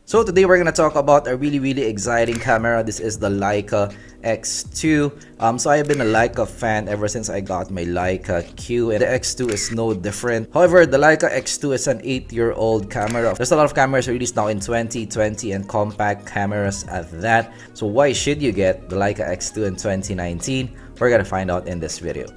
So today we're gonna talk about a really exciting camera. This is the Leica X2. So I have been a Leica fan ever since I got my Leica Q, and the X2 is no different. However, the Leica X2 is an 8-year-old camera. There's a lot of cameras released now in 2020 and compact cameras at that. So why should you get the Leica X2 in 2019? We're gonna find out in this video.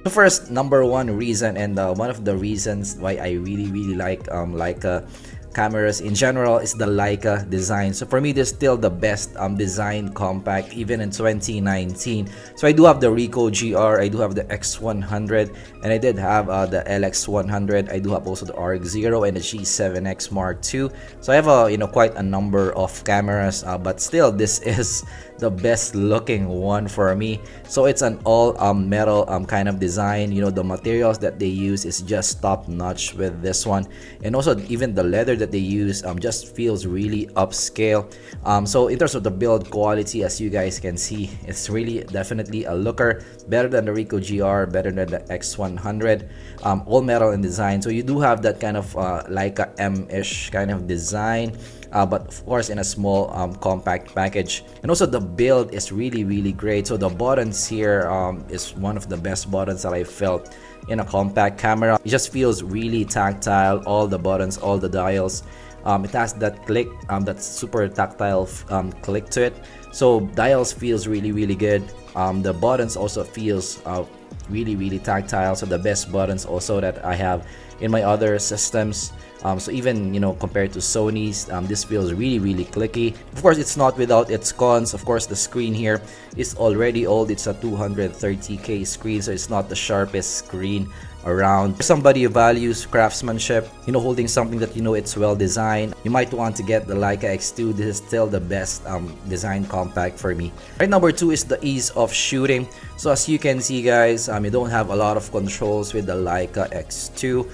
So first, number one reason, and one of the reasons why I really like Leica cameras in general, is the Leica design. So for me, this is still the best design compact even in 2019. So I do have the Ricoh GR, I do have the X100, and I did have the LX100. I do have also the RX0 and the G7X Mark II. So I have quite a number of cameras, but still this is the best looking one for me. So it's an all metal kind of design. The materials that they use is just top notch with this one, and also even the leather that they use just feels really upscale. So in terms of the build quality, as you guys can see, it's really definitely a looker, better than the Ricoh GR, better than the X100. All metal in design, so you do have that kind of Leica M-ish kind of design, but of course in a small compact package. And also the build is really great. So the buttons here is one of the best buttons that I felt in a compact camera. It just feels really tactile, all the buttons, all the dials. It has that click, that super tactile click to it. So dials feels really good. The buttons also feels really tactile. So the best buttons also that I have in my other systems. So even compared to Sony's, this feels really clicky. Of course, it's not without its cons. Of course, the screen here is already old. It's a 230K screen, so it's not the sharpest screen around. For somebody who values craftsmanship, holding something that it's well designed, you might want to get the Leica X2. This is still the best design compact for me. Right, number two is the ease of shooting. So as you can see, guys, you don't have a lot of controls with the Leica X2.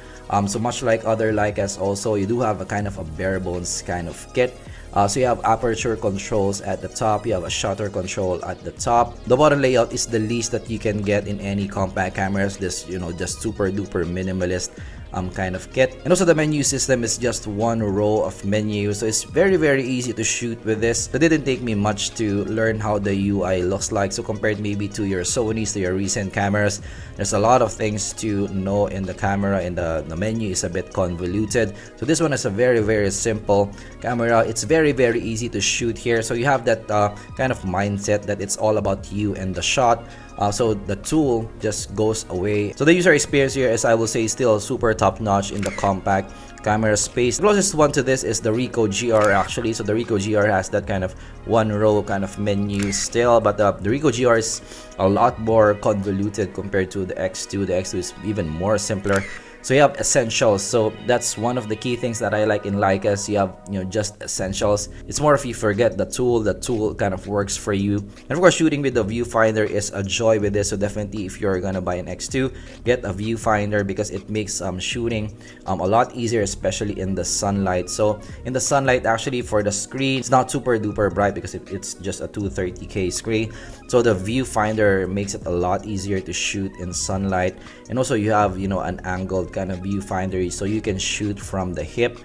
So much like other Leicas, also you do have a kind of a bare bones kind of kit. So you have aperture controls at the top, you have a shutter control at the top. The button layout is the least that you can get in any compact cameras. This just super duper minimalist kind of kit. And also the menu system is just one row of menu, so it's very easy to shoot with this. It didn't take me much to learn how the UI looks like. So compared maybe to your Sony's, to your recent cameras, there's a lot of things to know in the camera, and the menu is a bit convoluted. So this one is a very simple camera. It's very easy to shoot here. So you have that kind of mindset that it's all about you and the shot. So the tool just goes away. So the user experience here is, I will say, still super top notch in the compact camera space. The closest one to this is the Ricoh GR actually. So the Ricoh GR has that kind of one row kind of menu still, but the Ricoh GR is a lot more convoluted compared to the X2. The X2 is even more simpler. So you have essentials. So that's one of the key things that I like in Leicas. You have just essentials. It's more if you forget the tool kind of works for you. And of course, shooting with the viewfinder is a joy with this. So definitely, if you're gonna buy an X2, get a viewfinder, because it makes shooting a lot easier, especially in the sunlight. So in the sunlight, actually, for the screen, it's not super duper bright because it's just a 230K screen. So the viewfinder makes it a lot easier to shoot in sunlight. And also you have an angled kind of viewfinder, so you can shoot from the hip,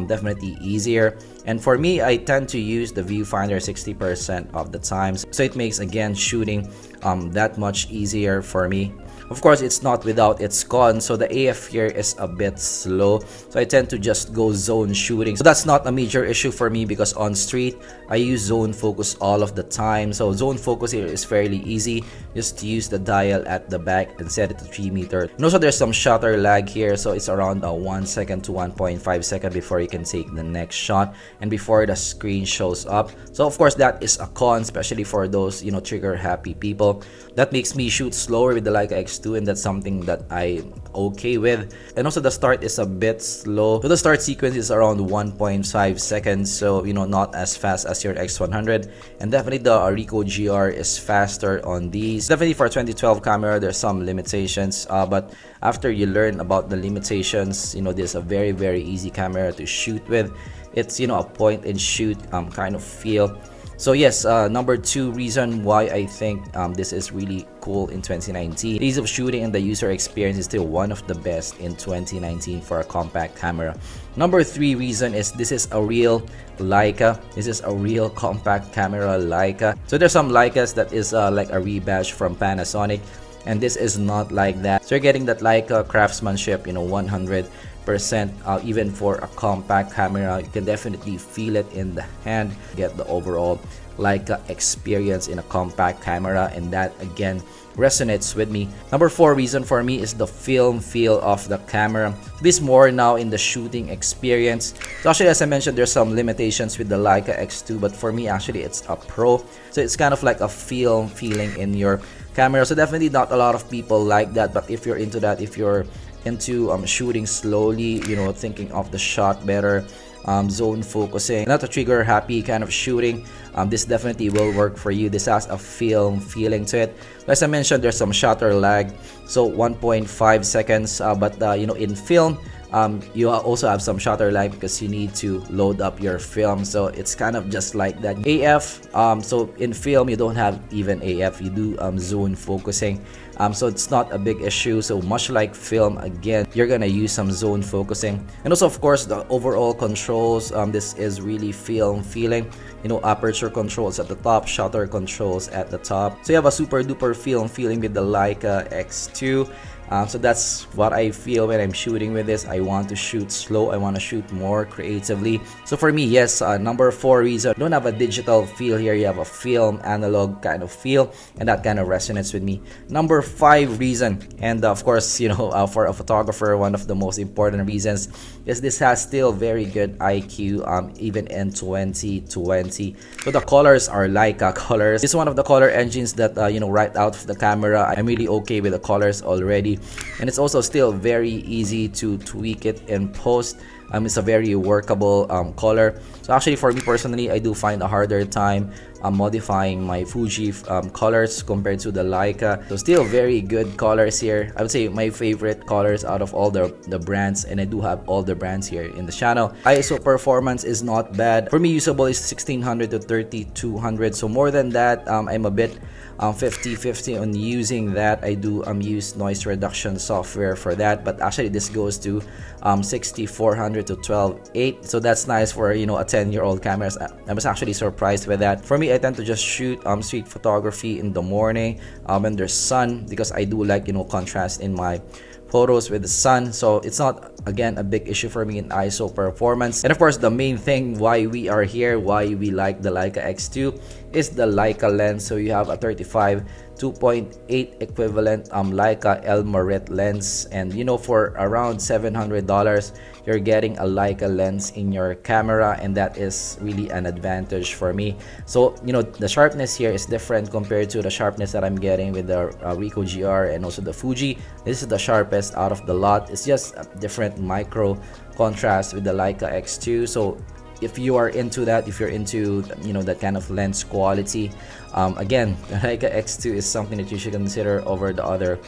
definitely easier. And for me, I tend to use the viewfinder 60% of the times, so it makes again shooting that much easier for me. Of course, it's not without its cons. So the AF here is a bit slow, so I tend to just go zone shooting. So that's not a major issue for me, because on street I use zone focus all of the time. So zone focus here is fairly easy. Just use the dial at the back and set it to 3 meters. And also there's some shutter lag here, so it's around 1 second to 1.5 seconds before you can take the next shot and before the screen shows up. So of course that is a con, especially for those trigger happy people. That makes me shoot slower with the Leica X2, and that's something that I'm okay with. And also the start is a bit slow. So the start sequence is around 1.5 seconds, so not as fast as your X100. And definitely the Ricoh GR is faster on these. Definitely for 2012 camera, there's some limitations, but after you learn about the limitations, this is a very easy camera to shoot with. It's a point and shoot kind of feel. So yes, number two reason why I think this is really cool in 2019. Ease of shooting and the user experience is still one of the best in 2019 for a compact camera. Number three reason is this is a real Leica. This is a real compact camera Leica. So there's some Leicas that is like a rebash from Panasonic, and this is not like that. So you're getting that Leica craftsmanship, 100%. Even for a compact camera, you can definitely feel it in the hand, get the overall Leica experience in a compact camera, and that again resonates with me. Number four reason for me is the film feel of the camera. This more now in the shooting experience. So actually, as I mentioned, there's some limitations with the Leica X2, but for me actually it's a Pro, so it's kind of like a film feeling in your camera. So definitely not a lot of people like that, but if you're into that, if you're into shooting slowly, thinking of the shot better, zone focusing, not a trigger happy kind of shooting, this definitely will work for you. This has a film feeling to it. As I mentioned, there's some shutter lag, so 1.5 seconds, but in film, you also have some shutter lag because you need to load up your film, so it's kind of just like that. AF, so in film you don't have even AF, you do zone focusing, so it's not a big issue. So much like film, again, you're gonna use some zone focusing. And also of course the overall controls, this is really film feeling, aperture controls at the top, shutter controls at the top, so you have a super duper film feeling with the Leica X2. So that's what I feel when I'm shooting with this. I want to shoot slow, I want to shoot more creatively. So for me, yes, number four reason, don't have a digital feel here, you have a film analog kind of feel, and that kind of resonates with me. Number five reason, and of course, for a photographer, one of the most important reasons is this has still very good IQ, even in 2020. So the colors are Leica colors. This is one of the color engines that right out of the camera, I'm really okay with the colors already. And it's also still very easy to tweak it in post. It's a very workable color. So actually for me personally, I do find a harder time modifying my Fuji colors compared to the Leica. So still very good colors here. I would say my favorite colors out of all the brands, and I do have all the brands here in the channel. ISO performance is not bad. For me, usable is 1600 to 3200. So more than that, I'm a bit 50-50 on using that. I do use noise reduction software for that, but actually this goes to 6400 to 12.8, so that's nice for a 10-year-old camera. I was actually surprised with that. For me, I tend to just shoot street photography in the morning when there's sun, because I do like contrast in my photos with the sun. So it's not, again, a big issue for me in ISO performance. And of course, the main thing why we are here, why we like the Leica X2, is the Leica lens. So you have a 35 2.8 equivalent Leica L-Moret lens, and for around $700 you're getting a Leica lens in your camera, and that is really an advantage for me. So the sharpness here is different compared to the sharpness that I'm getting with the Ricoh GR and also the Fuji. This is the sharpest out of the lot. It's just a different micro contrast with the Leica X2. So if you are into that, if you're into that kind of lens quality, again, the Leica X2 is something that you should consider over the other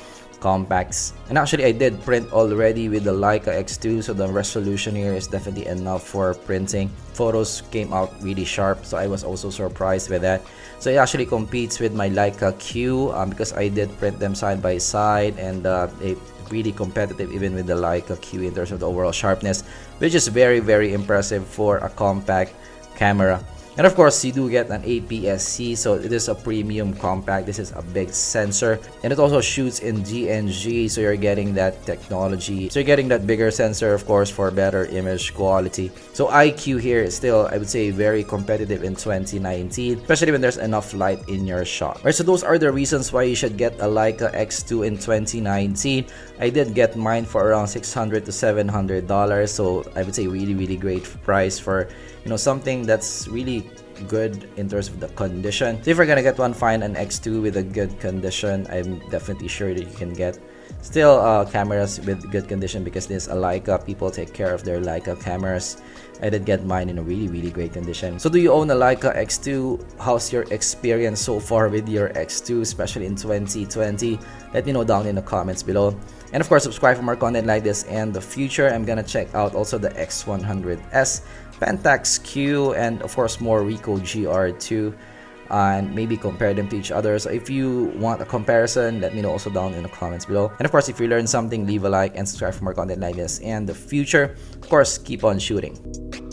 compacts. And actually I did print already with the Leica X2, so the resolution here is definitely enough for printing. Photos came out really sharp, so I was also surprised with that. So it actually competes with my Leica Q, because I did print them side by side, and they really competitive even with the Leica Q in terms of the overall sharpness, which is very, very impressive for a compact camera. And of course, you do get an aps-c, so it is a premium compact. This is a big sensor, and it also shoots in GNG, so you're getting that technology. So you're getting that bigger sensor, of course, for better image quality. So IQ here is still, I would say, very competitive in 2019, especially when there's enough light in your shot. Alright, so those are the reasons why you should get a Leica X2 in 2019. I did get mine for around $600 to $700, so I would say really, really great price for something that's really good in terms of the condition. So if you're gonna get one, find an X2 with a good condition. I'm definitely sure that you can get still cameras with good condition, because this is a Leica. People take care of their Leica cameras. I did get mine in a really, really great condition. So do you own a Leica X2? How's your experience so far with your X2, especially in 2020? Let me know down in the comments below. And of course, subscribe for more content like this in the future. I'm gonna check out also the X100S Pentax Q, and of course more Ricoh GR2, and maybe compare them to each other. So if you want a comparison, let me know also down in the comments below. And of course, if you learned something, leave a like and subscribe for more content like this in the future. Of course, keep on shooting.